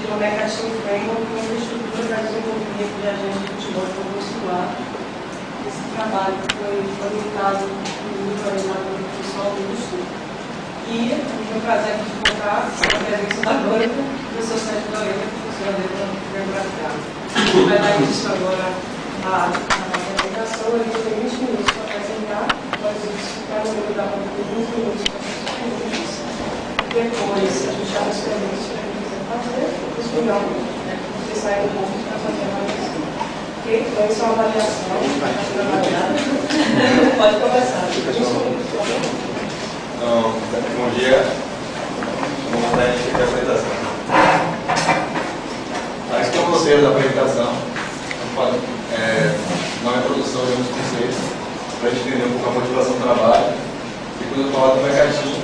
do Mecateam-Framework com infra-estrutura para desenvolvimento de agentes de futebol profissional. Esse trabalho foi limitado no coordenador pessoal do estudo. E tenho o prazer de contar com a presença da Glória, do seu Sérgio Lorena, professora da graduação. Vai dar início agora à apresentação. Ele tem 20 minutos para apresentar, depois ficar no meio da roda de 20 minutos para as perguntas. Depois a gente já nos perguntas que a gente quiser fazer, depois final, você sai do ponto para fazer a avaliação. Ok? Então, isso é uma avaliação, vai trabalhar. Pode começar. Bom dia. Vamos dar início aqui à apresentação. Aqui tem o roteiro da apresentação. Não é introdução de alguns conceitos, para a gente entender um pouco a motivação do trabalho. Depois eu vou falar do Mecateam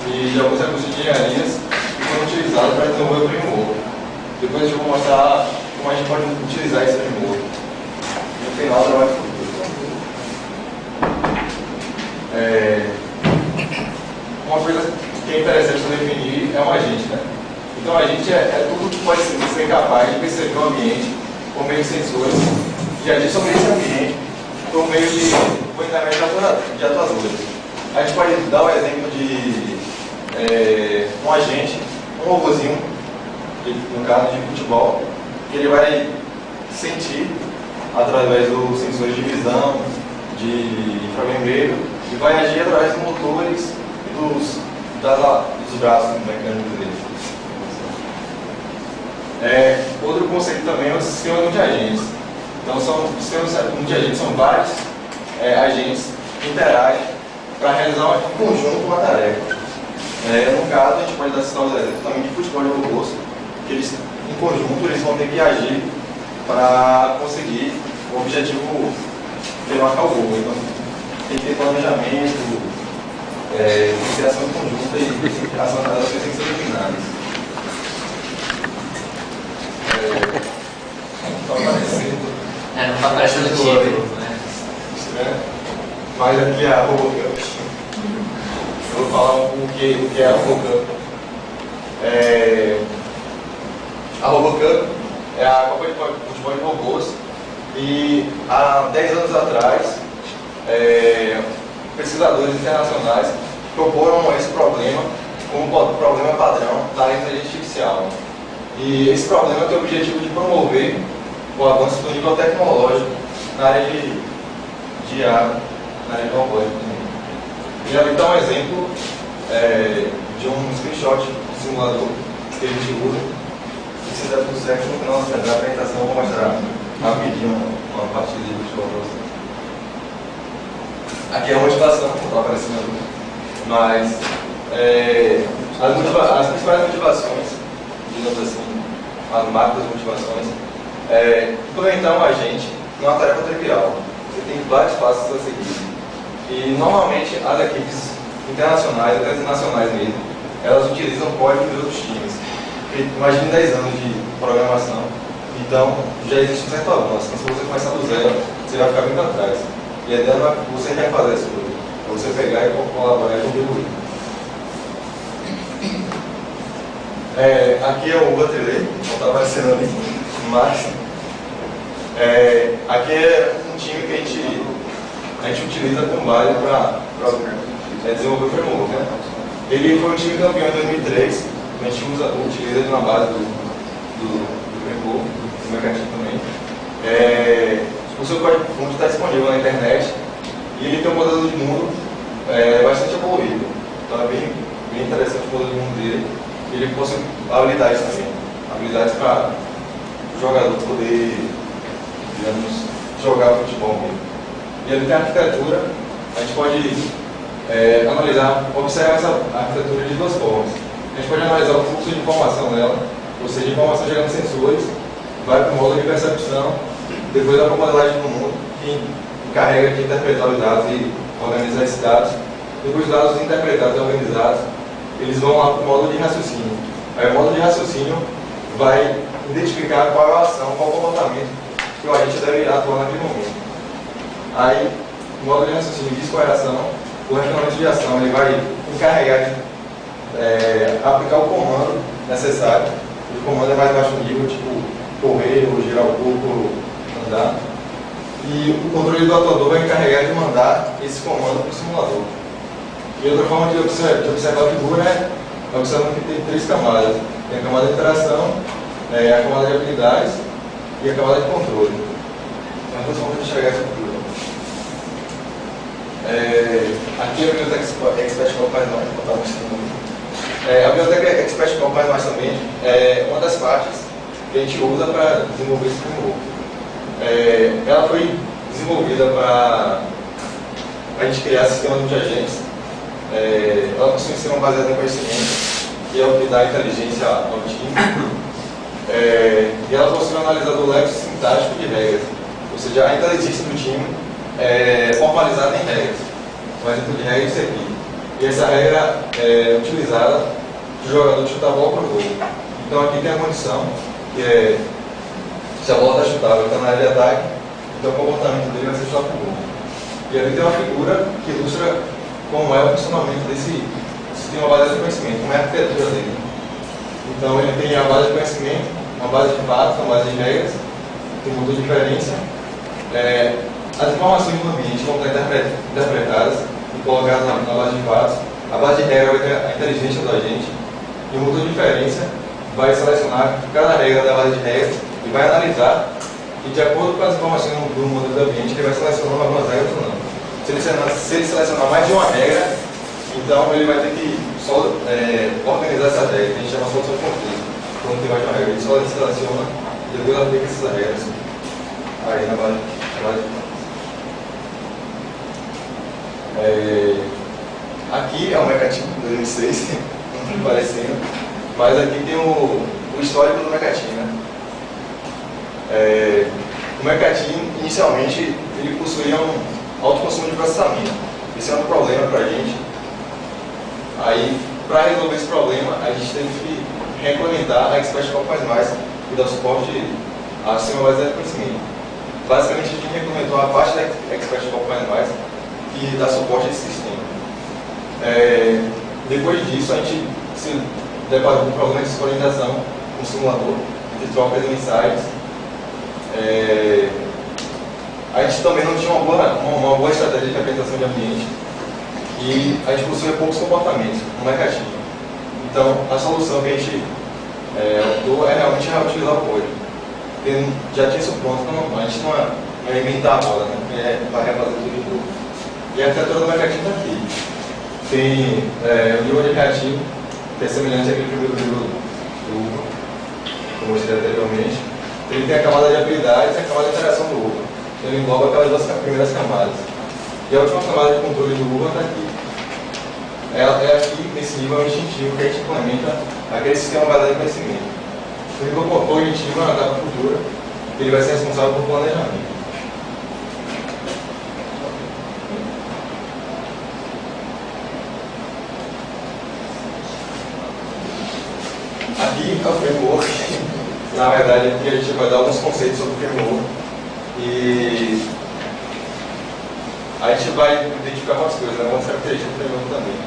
e de alguns recursos de engenharias que foram utilizados para desenvolver o framework. Depois eu vou mostrar como a gente pode utilizar esse framework. E no final eu trabalho futuro. Uma coisa que é interessante definir é um agente, né? Então, a agente é tudo que pode ser capaz de perceber o ambiente por meio de sensores e agir sobre esse ambiente por meio de uma internet de atuadores. A gente pode dar o exemplo de um agente, um robôzinho, no caso de futebol, que ele vai sentir através dos sensores de visão, de infravermelho, e vai agir através dos motores dos braços do mecanismo dele. Outro conceito também é o sistema de agentes. Então, o sistema de agentes são vários agentes que interagem para realizar em conjunto uma tarefa. No caso, a gente pode citar os exemplos também de futebol de robôs, que eles, em conjunto, eles vão ter que agir para conseguir o objetivo de marcar o gol. Então, tem que ter planejamento, iniciação conjunta e as ações têm que ser eliminadas. Não está aparecendo. Não está aparecendo o título, né? Mas aqui é a RoboCup. Eu vou falar o que é a RoboCup. A RoboCup é a Copa de Futebol de Robôs. E há 10 anos atrás, pesquisadores internacionais proporam esse problema como problema padrão da inteligência artificial. E esse problema tem o objetivo de promover o avanço do nível tecnológico na área de IA, na área de robótica também. E ali está um exemplo de um screenshot do simulador que a gente usa. Se der tudo certo, no final da apresentação eu vou mostrar rapidinho uma partida de futebol para vocês. Aqui é a motivação, não está aparecendo ali, mas as principais motivações, digamos assim, as macros motivações, implementar um agente não é uma tarefa trivial. Você tem vários passos a seguir. E normalmente as equipes internacionais, até nacionais mesmo, elas utilizam código de outros times. Imagine 10 anos de programação, então já existe um certo avanço. Então, se você começar do zero, você vai ficar muito atrás. E a ideia não é você refazer as coisas, é você pegar e colaborar e contribuir. Aqui é o Batelet, não está aparecendo ali, mas aqui é um time que a gente utiliza como base para desenvolver o framework. Né? Ele foi um time campeão em 2003, a gente utiliza ele na base do framework, do Mecateam também. O seu código está disponível na internet e ele tem um modelo de mundo bastante evoluído. Então é bem interessante o modelo de mundo dele. Ele possui habilidades também. Habilidades para o jogador poder, digamos, jogar futebol mesmo. E ele tem a arquitetura, a gente pode observar essa arquitetura de duas formas. A gente pode analisar o fluxo de informação dela, ou seja, informação chegando em sensores, vai para o módulo de percepção, depois vai para a modelagem do mundo, que encarrega de interpretar os dados e organizar esses dados. Depois os dados interpretados e organizados, eles vão lá para o módulo de raciocínio. Aí o módulo de raciocínio vai identificar qual é a ação, qual é o comportamento que o agente deve atuar naquele momento. Aí o módulo de raciocínio diz qual é a ação, o refinamento de ação ele vai encarregar de aplicar o comando necessário, E o comando é mais baixo nível, tipo correr, ou girar o corpo, ou andar. E o controle do atuador vai encarregar de mandar esse comando para o simulador. E outra forma de observar a figura é observando que tem 3 camadas. Tem a camada de interação, a camada de habilidades e a camada de controle. Então, duas formas de enxergar essa figura. Aqui a biblioteca Expert faz mais, vou botar a biblioteca Expert faz mais também é uma das partes que a gente usa para desenvolver esse framework. Ela foi desenvolvida para a gente criar sistemas multiagentes. Ela possui um sistema baseado em conhecimento, que é o que dá inteligência ao time. E ela possui um analisador léxico-sintático de regras, ou seja, a inteligência do time é formalizada em regras, um exemplo de regra é isso aqui. E essa regra é utilizada para o jogador chutar a bola para o gol. Então aqui tem a condição, que é se a bola está chutável, está na área de ataque, então o comportamento dele vai ser chutar para o gol. E ali tem uma figura que ilustra como é o funcionamento desse sistema baseado em conhecimento, como é a arquitetura dele. Então ele tem a base de conhecimento, uma base de fatos, uma base de regras, tem um motor de inferência. As informações do ambiente vão estar interpretadas e colocadas na base de fatos. A base de regra vai ter a inteligência do agente e o motor de inferência vai selecionar cada regra da base de regras e vai analisar, e de acordo com as informações do modelo do ambiente, ele vai selecionando algumas regras ou não. Se ele selecionar mais de uma regra, então ele vai ter que só organizar essas regras, que a gente chama de solução de conflito. Quando tem mais de uma regra, ele só seleciona e depois aplica essas regras aí na base de aqui é o Mecateam 2006, não parecendo, mas aqui tem o histórico do Mecateam, né? O Mecateam, inicialmente, ele possuía um alto consumo de processamento. Esse é um problema para a gente. Aí, para resolver esse problema, a gente teve que reimplementar a Expert mais e dar suporte a sistema baseado em conhecimento. Basicamente, a gente reimplementou a parte da Expert mais que dá suporte a esse sistema. Depois disso, a gente se deparou com um problema de sincronização com o simulador, de trocas de mensagens. A gente também não tinha uma boa estratégia de apresentação de ambiente e a gente possuía poucos comportamentos no Mecateam. Então, a solução que a gente optou é realmente reutilizar o código. Já tinha isso pronto, então a gente não é inventar a roda, né? Para refazer tudo de novo. E a arquitetura do Mecateam está aqui. Tem o nível de reativo, que é semelhante àquele primeiro nível do UFBA, que eu mostrei anteriormente. Ele tem a camada de habilidades e a camada de interação do UFBA. Ele engloba aquelas duas primeiras camadas. E a última camada de controle do UFBA está aqui. É aqui, nesse nível instintivo, que a gente implementa aquele sistema baseado em conhecimento. O nível cognitivo é uma etapa futura, que ele vai ser responsável por planejamento. Aqui é o framework. Na verdade, aqui a gente vai dar alguns conceitos sobre o framework. E a gente vai identificar algumas coisas, né? Algumas características do framework também.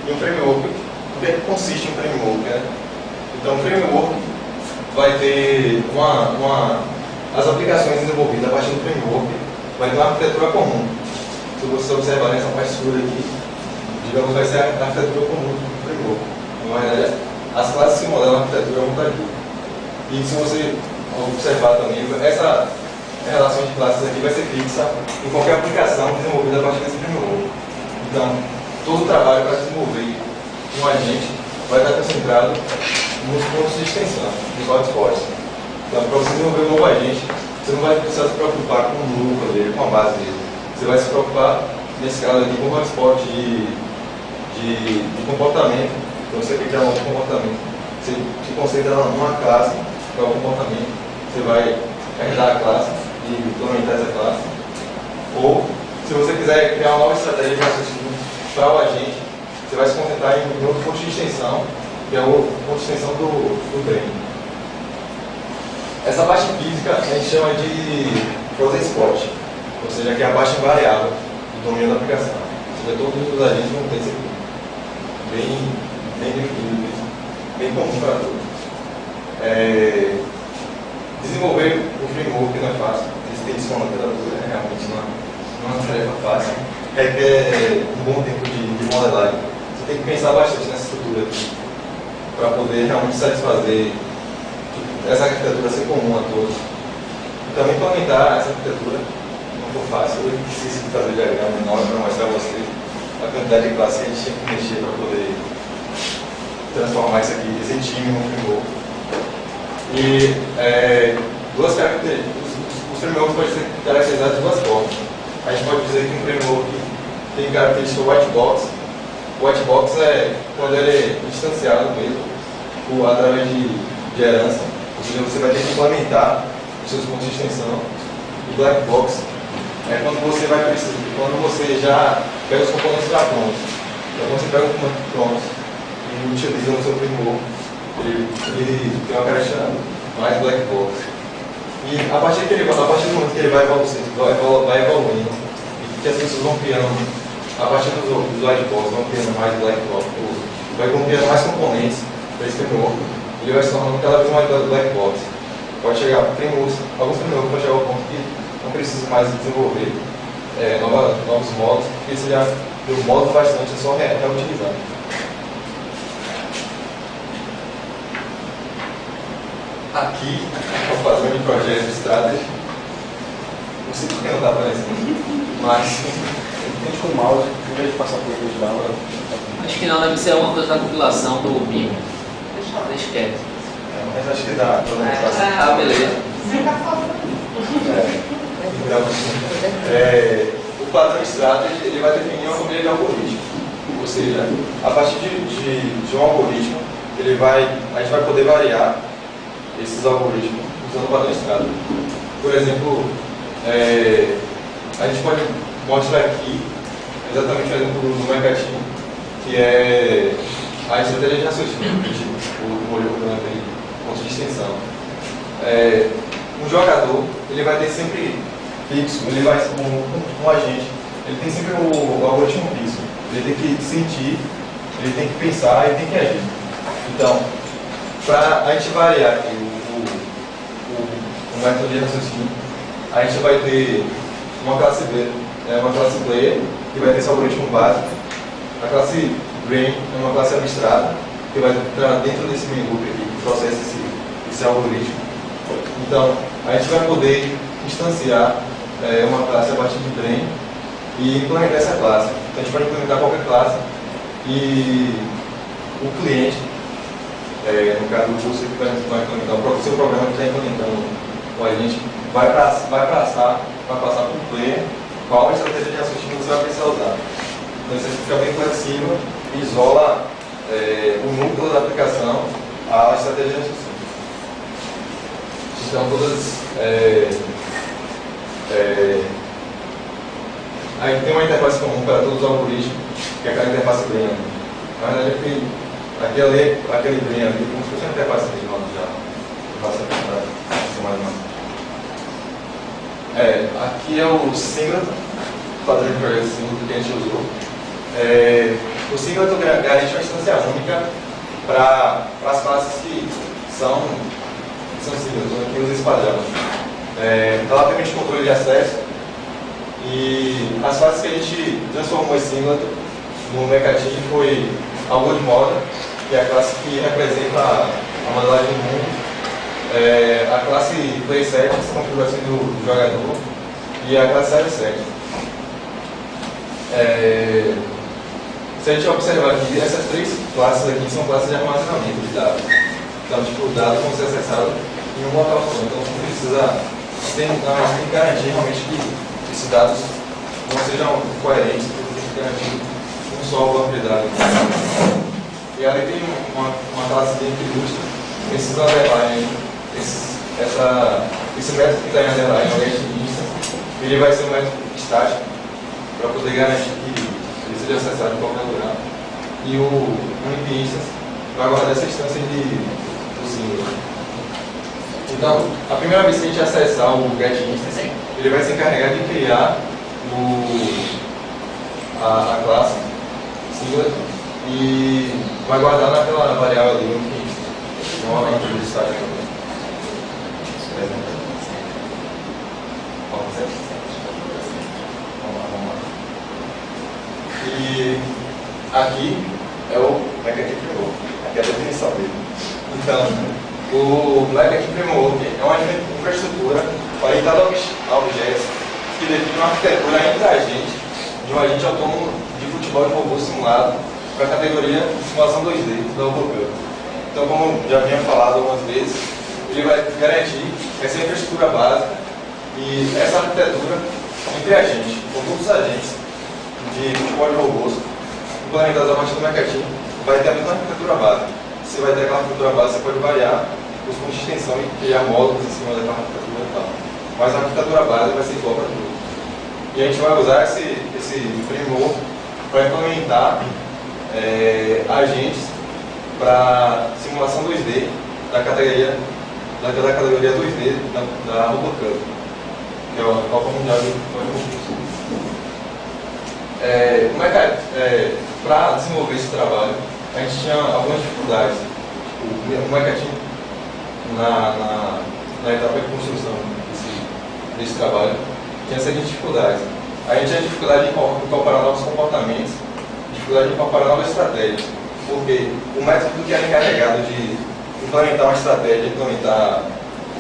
E um framework, o que é que consiste um framework, né? Então, o framework vai ter as aplicações desenvolvidas a partir do framework, vai ter uma arquitetura comum. Se você observar nessa partitura aqui, digamos, vai ser a arquitetura comum do framework. Na verdade, as classes que modelam a arquitetura vão estar aqui. E se você observar também, essa relação de classes aqui vai ser fixa em qualquer aplicação desenvolvida a partir desse framework. Então, todo o trabalho para desenvolver um agente vai estar concentrado nos pontos de extensão, nos hotspots. Então, para você desenvolver um novo agente, você não vai precisar se preocupar com o núcleo dele, com a base dele. Você vai se preocupar, nesse caso aqui, com o hotspot de comportamento. Então, você quer criar um novo comportamento. Você se concentra numa classe, que é o comportamento. Você vai herdar a classe e implementar essa classe. Ou, se você quiser criar uma nova estratégia de raciocínio para o agente, você vai se concentrar em outro ponto de extensão, que é o ponto de extensão do treino. Essa parte física a gente chama de frozen spot, ou seja, que é a parte variável do domínio da aplicação. Ou seja, todos os agentes vão ter isso aqui. Bem definido, bem comum para todos. Desenvolver o framework não é fácil, isso tem isso na literatura, realmente não é uma tarefa fácil, requer um bom tempo de modelagem. Você tem que pensar bastante nessa estrutura aqui, para poder realmente satisfazer essa arquitetura ser comum a todos. E também implementar essa arquitetura não foi fácil, eu esqueci de fazer o diagrama enorme para mostrar a vocês a quantidade de classes que a gente tinha que mexer para poder transformar isso aqui, esse time num framework. E duas características, os frameworks podem ser caracterizados de duas formas. A gente pode dizer que um framework tem característica white box. O white box é quando ele é instanciado mesmo, através de herança, ou seja, você vai ter que implementar os seus pontos de extensão. E black box é quando você vai precisar, quando você já pega os componentes já prontos. Então, quando você pega os componentes prontos e utiliza no seu framework, ele tem uma característica mais black box. E a partir do momento que ele vai evoluindo, e que as pessoas vão criando, a partir dos white box, vão criando mais black box, vai criando mais componentes para esse framework, ele vai se tornando cada vez mais black box. Pode chegar, alguns frameworks podem chegar ao ponto que não precisa mais desenvolver novos módulos, porque você já deu módulos bastante, é só reutilizar. Aqui, vou fazer um projeto strategy. Não sei por que não está aparecendo, mas Tente com o mouse, em vez de passar por aqui de aula. Acho que não, deve ser alguma coisa da compilação do BIM. Deixa quieto. mas acho que dá para não Ah, beleza. Você está falando. O padrão strategy ele vai definir uma família de algoritmos. Ou seja, a partir de um algoritmo, a gente vai poder variar esses algoritmos usando o padrão strategy. Por exemplo, a gente pode mostrar aqui exatamente o exemplo do Mecateam, que é a estratégia de raciocínio que a gente olhou durante o ponto de extensão. Um jogador ele vai ter sempre fixo, ele vai um agente, ele tem sempre o algoritmo fixo. Ele tem que sentir, ele tem que pensar, ele tem que agir. Então, para a gente variar aqui o método de raciocínio, a gente vai ter uma classe B, uma classe player, que vai ter esse algoritmo básico. A classe brain é uma classe abstrata, que vai entrar dentro desse main loop aqui, que processa esse algoritmo. Então, a gente vai poder instanciar uma classe a partir de brain e implementar essa classe. Então, a gente pode implementar qualquer classe e o cliente, no caso você que vai implementar, o seu programa que está implementando o agente, vai passar para o player qual estratégia de raciocínio você vai precisar usar. Então, isso fica bem flexível e isola o núcleo da aplicação à estratégia de raciocínio. Então, aí tem uma interface comum para todos os algoritmos, que é aquela interface brain. Na verdade, aquele brain ali, como se fosse uma interface de modo já. Aqui é o singleton, padrão de projeto singleton que a gente usou. O singleton garante uma instância única para as classes que são singletons, que usam esse padrão. Ela permite controle de acesso e as classes que a gente transformou esse singleton no Mecateam foi a World Model, que é a classe que representa a modelagem do mundo. A classe Playset, essa configuração do jogador, e a classe Server7. Se a gente observar aqui, essas três classes aqui são classes de armazenamento de dados. Então, os dados vão ser acessados em um local só. Então, não precisa, tem que garantir realmente que esses dados não sejam coerentes, porque tem que garantir um só banco de dados. E ali tem uma classe que ilustra esses underline. Esse método que está em underline, o get-instance, ele vai ser um método estático para poder garantir que ele seja acessado em qualquer lugar. E o init-instance vai guardar essa instância do símbolo. Então, a primeira vez que a gente acessar o get-instance, ele vai se encarregar de criar a classe singleton e vai guardar naquela variável ali o init-instance. uma aventura de estágio também. E aqui é o Mecateam-Framework, aqui é a definição dele. Então, o Mecateam-Framework é uma infra-estrutura orientada a objetos que define uma arquitetura entre a gente de um agente autônomo de futebol de robô simulado para a categoria de simulação 2D da UFBA. Então, como já havia falado algumas vezes, ele vai garantir essa infraestrutura básica e essa arquitetura entre a gente, com todos os agentes de futebol de robôs implementados a partir do Mecateam, vai ter a mesma arquitetura básica. Você vai ter aquela arquitetura básica, você pode variar os pontos de extensão e criar módulos em cima daquela arquitetura e tal. Mas a arquitetura básica vai ser igual para tudo. E a gente vai usar esse framework para implementar agentes para simulação 2D da categoria 2D da RoboCup, que é a Copa Mundial de Concurso. Para desenvolver esse trabalho, a gente tinha algumas dificuldades. O Mecateam, na etapa de construção desse trabalho, tinha seguintes dificuldades. A gente tinha dificuldade de incorporar novos comportamentos, dificuldade de incorporar novas estratégias, porque o método que era encarregado de implementar uma estratégia, implementar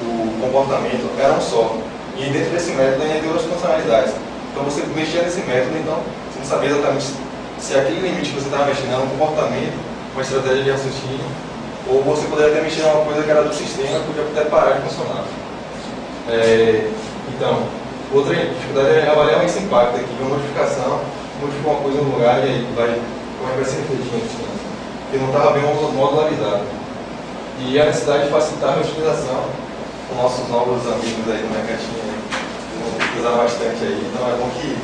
o comportamento, era um só. E dentro desse método ainda tem outras funcionalidades. Então você mexia nesse método, então você não sabia exatamente se aquele limite que você estava mexendo era um comportamento, uma estratégia de raciocínio, ou você poderia até mexer em uma coisa que era do sistema, que podia até parar de funcionar. Então, outra dificuldade é avaliar esse impacto aqui, uma modificação, modificar uma coisa no lugar e aí como é que vai ser refletido no sistema. Porque não estava bem modularizado. E a necessidade de facilitar a reutilização com nossos novos amigos aí do Mecateam, que vão usar bastante aí. Então é bom que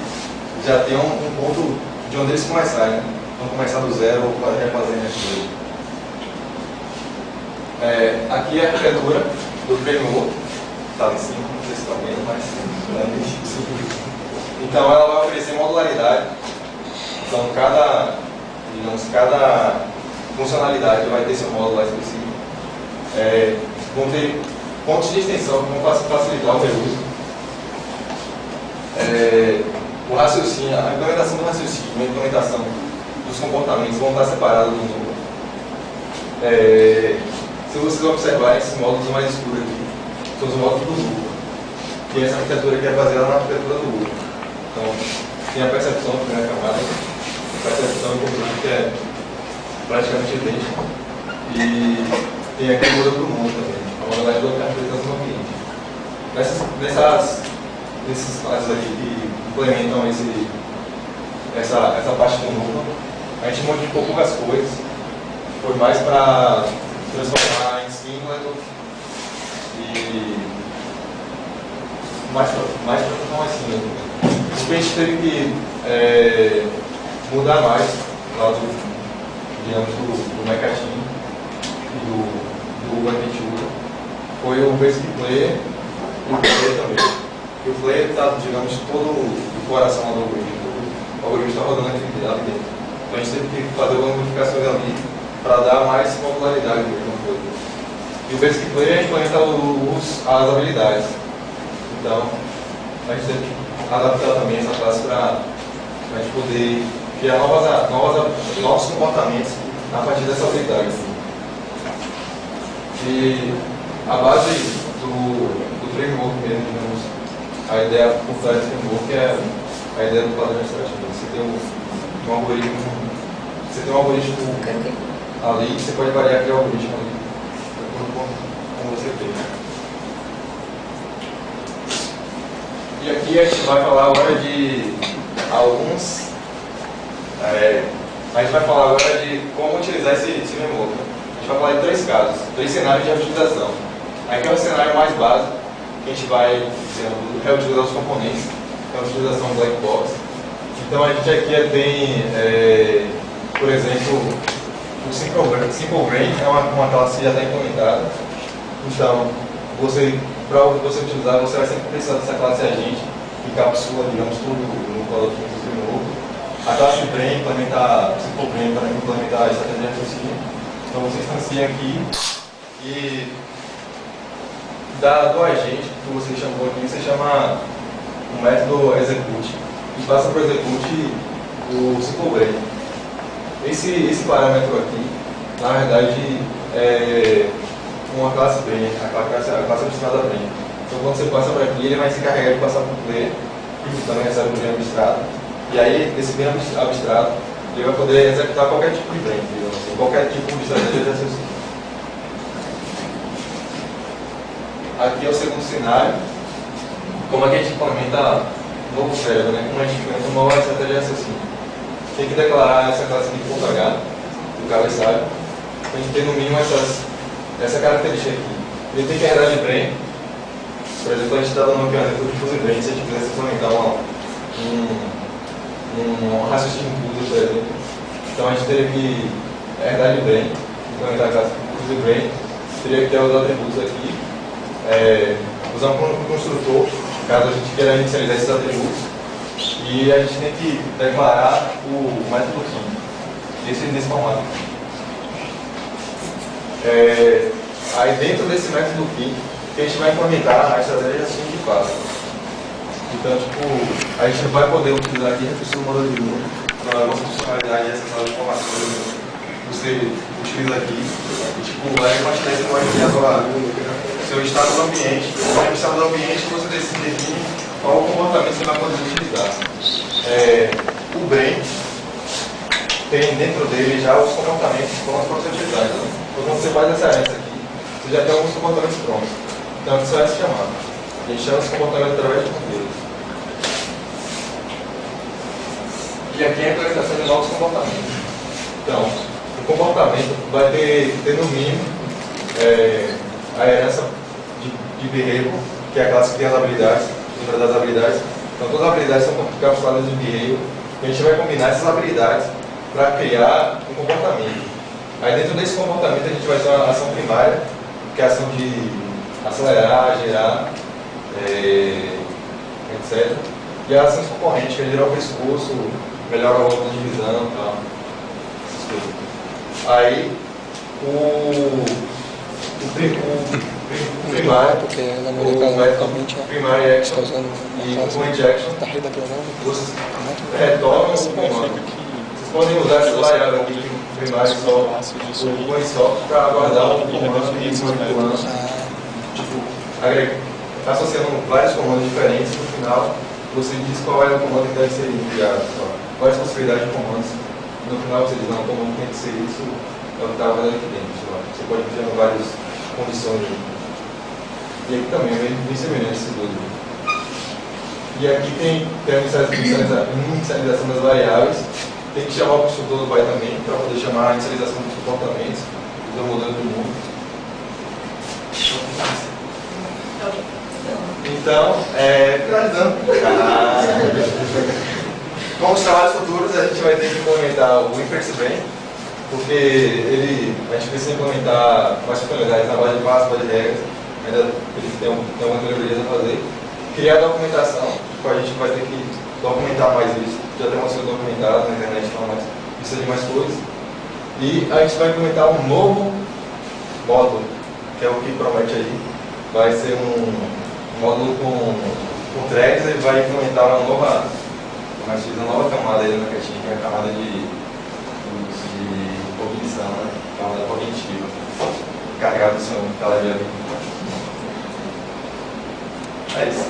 já tenha um ponto de onde eles começarem, né? Vão começar do zero ou refazendo as coisas. Aqui é a arquitetura do framework, está em cima, não sei se está vendo, mas então ela vai oferecer modularidade. Então cada funcionalidade vai ter seu módulo lá específico. Vão ter pontos de extensão que vão facilitar o reuso. O raciocínio, a implementação do raciocínio, a implementação dos comportamentos vão estar separados do núcleo. Se vocês observarem, esses módulos mais escuros aqui são os módulos do núcleo. E essa arquitetura aqui é baseada na arquitetura do núcleo. Então, tem a percepção, a primeira camada, a percepção e controle que é praticamente idêntica. E tem aqui o modelo do mundo também, a modalidade da caracterização do ambiente. Nesses classes aqui que implementam essa parte do núcleo, a gente modificou poucas coisas, foi mais para transformar em singleton e mais para transformar em singleton. O que a gente teve que mudar mais lá do Mecateam e do Apresentação foi o Basic Player e o Player também. E o Player está, digamos, todo o coração do algoritmo. O algoritmo está rodando aqui dentro. Então a gente teve que fazer algumas modificações ali para dar mais modularidade no coisa. E o Basic Player implementa as habilidades. Então a gente teve que adaptar também essa classe para a gente poder criar novos comportamentos a partir dessa habilidade. E a base do framework mesmo, digamos, a ideia por trás do framework é a ideia do padrão administrativo. Você tem um algoritmo ali, você pode variar aquele algoritmo ali, de acordo com você tem. E aqui a gente vai falar agora de alguns. A gente vai falar agora de como utilizar esse framework. A gente vai falar de 3 casos, 3 cenários de reutilização. Aqui é o cenário mais básico, que a gente vai reutilizar os componentes, que é a utilização do black box. Então a gente aqui tem, por exemplo, o Simple Brain é uma classe que já está implementada. Então, para você utilizar, você vai sempre precisar dessa classe agente, que encapsula, digamos, tudo no valor do framework. A classe Brain implementa, Simple Brain para implementar a estratégia de raciocínio. Então você instancia aqui E do agente que você chamou aqui, você chama o método execute e passa para o execute o simple break. Esse parâmetro aqui, na verdade, é uma classe brain, a classe abstrata brain. Então quando você passa para aqui, ele vai se encarregar de passar para o player, que também recebe um brain abstrato. E aí, esse brain abstrato, ele vai poder executar qualquer tipo de brain, assim, qualquer tipo de estratégia de raciocínio. Aqui é o segundo cenário. Como é que a gente implementa um novo cérebro, né? Como a gente implementa uma nova estratégia de raciocínio. Tem que declarar essa classe aqui de ponto H, do cabeçalho. A gente tem no mínimo essa característica aqui. Ele tem que herdar de brain. Por exemplo, a gente está dando aqui um exemplo de fuse brain, se a gente quisesse implementar um raciocínio fuse, por exemplo. Então a gente teria que herdar de brain, implementar a classe fuse brain, teria que ter os atributos aqui. Usar um construtor, caso a gente queira inicializar esses atributos, e a gente tem que declarar o método key, nesse formato. Aí dentro desse método key, que a gente vai implementar a estratégia assim de fase. Então, tipo, a gente vai poder utilizar aqui recurso do modelo de Júnior para a nossa funcionalidade e essa sala de informações você utiliza aqui e, tipo, vai compartilhar esse código aqui agora. Seu estado do ambiente, o estado do ambiente você define qual o comportamento que você vai poder utilizar. O brain tem dentro dele já os comportamentos prontos para ser utilizados. Então, quando você faz essa herança aqui, você já tem alguns comportamentos prontos. Então, isso é chamado. A gente chama esse comportamento através de modelos. E aqui é a implementação de novos comportamentos. Então, o comportamento vai ter no mínimo a herança de behavior, que é a classe que tem as habilidades, lembra das habilidades. Então todas as habilidades são encapsuladas em behavior, e a gente vai combinar essas habilidades para criar um comportamento. Aí dentro desse comportamento a gente vai ter uma ação primária, que é a ação de acelerar, gerar, etc. E as ações concorrentes, que é gerar o pescoço, melhora o ângulo de visão e tal. Essas coisas. Aí o primário, o método primário action e component action, vocês retornam o comando. Vocês podem usar essa variável aqui de primário só, o component só, para guardar o comando e manipulando, tipo, associando vários comandos diferentes. No final, você diz qual é o comando que deve ser enviado, quais as possibilidades de comandos. No final, você diz, não, o comando tem que ser isso, é o que estava aqui dentro. Você pode criar várias condições. E aqui também é bem semelhante esse tudo. E aqui tem a inicialização das variáveis. Tem que chamar o construtor do pai também, para poder chamar a inicialização dos comportamentos, do modelo do mundo. Então, finalizando. Com os trabalhos futuros, a gente vai ter que implementar o infra-estrutura, porque a gente precisa implementar mais funcionalidades na base de classes, base de regras, ainda ele tem algumas melhorias a fazer. Criar documentação, a gente vai ter que documentar mais isso, já tem umas coisas documentadas na internet, mas precisa de mais coisas. E a gente vai implementar um novo módulo, que é o que promete aí, vai ser um módulo com threads e vai implementar uma nova camada aí na Mecateam, que é a camada de cognição, né? Camada cognitiva, carregada do seu calendário. É isso.